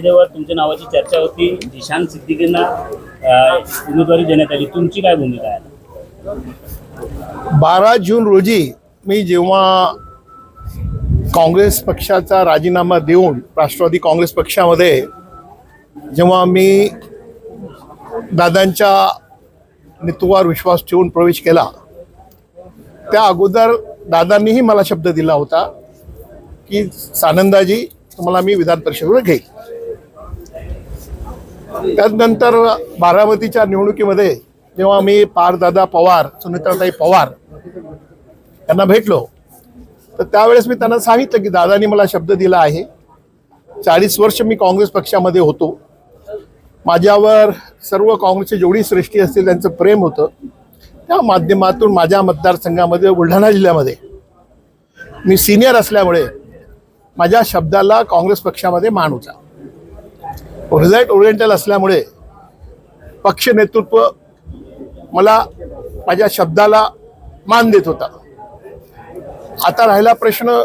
जेव्हा तुमच्या नावाची चर्चा होती, जिशान सिद्दीकींना उमेदवारी देण्यात आली, तुमची काय भूमिका आहे? 12 जून रोजी मी जेव्हा काँग्रेस पक्षाचा राजीनामा देऊन राष्ट्रवादी काँग्रेस पक्षामध्ये जेव्हा मी दादांच्या नेतृत्वावर विश्वास ठेवून प्रवेश केला, त्या अगोदर दादांनीही मला शब्द दिला होता की सानंदाजी तुम्हाला मी विधान परिषदेवर घेईल. त्यानंतर बारामतीच्या निवडणुकीमध्ये जेव्हा मी पारदादा पवार, सुनीताताई पवार यांना भेटलो, तर त्यावेळेस मी त्यांना सांगितलं की दादांनी मला शब्द दिला आहे. 40 वर्ष मी काँग्रेस पक्षामध्ये होतो. माझ्यावर सर्व काँग्रेसची जेवढी श्रेष्ठी असतील त्यांचं प्रेम होतं. त्या माध्यमातून माझ्या मतदारसंघामध्ये बुलढाणा जिल्ह्यामध्ये मी सिनियर असल्यामुळे माझ्या शब्दाला काँग्रेस पक्षामध्ये मान होता. रिझल्ट ओरिएंटल असल्यामुळे पक्ष नेतृत्व मला माझ्या शब्दाला मान देत होता. आता राहिला प्रश्न,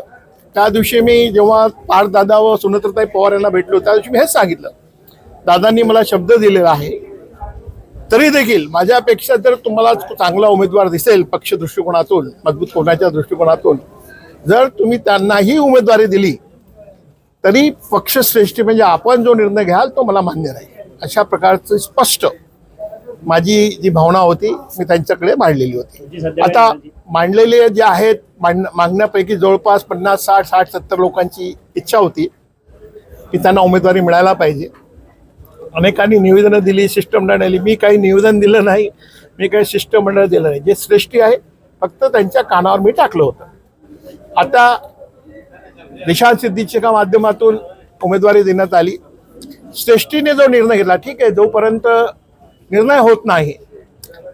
त्या दिवशी मी जेव्हा पारदादा व सुनीताताई पवार यांना भेटलो, त्या दिवशी मी हेच सांगितलं, दादांनी मला शब्द दिलेला आहे, तरी देखील माझ्यापेक्षा जर तुम्हाला चांगला उमेदवार दिसेल पक्ष दृष्टिकोनातून, मजबूत होण्याच्या दृष्टिकोनातून, जर तुम्ही त्यांनाही उमेदवारी दिली तरी पक्षश्रेष्ठी म्हणजे आपण जो निर्णय घ्याल तो मला मान्य राहील. अशा प्रकारचं स्पष्ट माझी जी भावना होती मी त्यांच्याकडे मांडलेली होती. आता मांडलेले जे आहेत मागण्यापैकी जवळपास 50, 60, 70 लोकांची इच्छा होती की त्यांना उमेदवारी मिळायला पाहिजे. अनेकांनी निवेदनं दिली, शिष्टमंडळ दिली. मी काही निवेदन दिलं नाही, मी काही शिष्टमंडळ दिलं नाही. जे श्रेष्ठी आहे फक्त त्यांच्या कानावर मी टाकलं होतं. आता जिशान सिद्दीकीच्या माध्यमातून उमेदवारी देण्यात आली. श्रेष्ठीने जो निर्णय घेतला, ठीक आहे, जोपर्यंत निर्णय होत नाही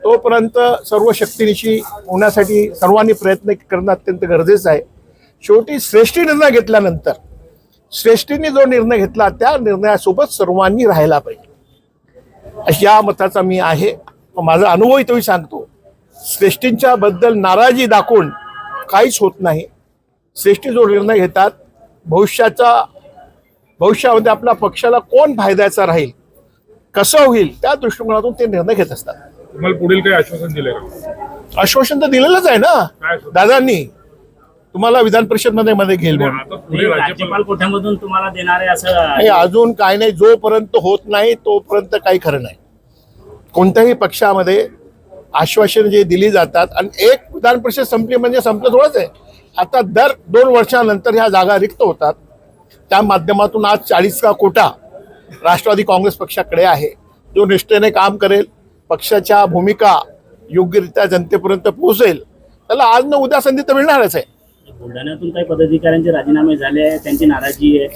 तोपर्यंत सर्व शक्तीनिशी होण्यासाठी सर्वांनी प्रयत्न करणं अत्यंत गरजेचं आहे. शेवटी श्रेष्ठी निर्णय घेतल्यानंतर श्रेष्ठीने जो निर्णय घेतला त्या निर्णयासोबत सर्वांनी राहायला पाहिजे, अशा मताचा मी आहे. माझा अनुभव तोही सांगतो, श्रेष्ठींच्या बद्दल नाराजी दाखवून काहीच होत नाही. श्रेष्ठी जो निर्णय घेतात, भविष्यामध्ये आपल्या पक्षाला कोण फायद्याचा राहील, कसं होईल, त्या दृष्टिकोनातून ते निर्णय घेत असतात. तुम्हाला पुढील काही आश्वासन दिलं? आश्वासन तर दिलेलंच आहे ना दादांनी, तुम्हाला विधान परिषद मध्ये घेईल म्हणून. राज्यपाल कोट्यामधून तुम्हाला देणार आहे असं नाही, अजून काय नाही. जोपर्यंत होत नाही तोपर्यंत काही खरं नाही. कोणत्याही पक्षामध्ये आश्वासन जे दिली जातात, आणि एक विधान परिषद संपली म्हणजे संपलं थोडंच आहे. आता दर 2 वर्षानंतर ह्या जागा रिक्त होतात. त्या माध्यमातून आज 40 का कोटा राष्ट्रवादी काँग्रेस पक्षाकडे आहे, जो निष्ठेने काम करेल, पक्षाच्या भूमिका योग्यरित्या जनतेपर्यंत पोहोचेल, त्याला आज न उद्या संधी तर मिळणारच आहे. बुलढाण्यातून काही पदाधिकाऱ्यांचे राजीनामे झाले आहे, त्यांची नाराजी आहे,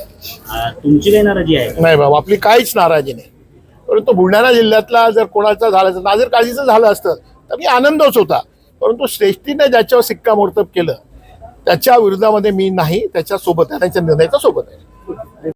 तुमची काही नाराजी आहे? नाही बाबा, आपली काहीच नाराजी नाही. परंतु बुलढाणा जिल्ह्यातला जर कोणाचा झालं, नाझीर काझीचं झालं असतं तरी आनंदच होता. परंतु श्रेष्ठीने ज्याच्यावर शिक्कामोर्तब केलं त्याच्या विरोधामध्ये मी नाही, त्याच्या सोबत आहे, त्यांच्या निर्णयाच्या सोबत आहे.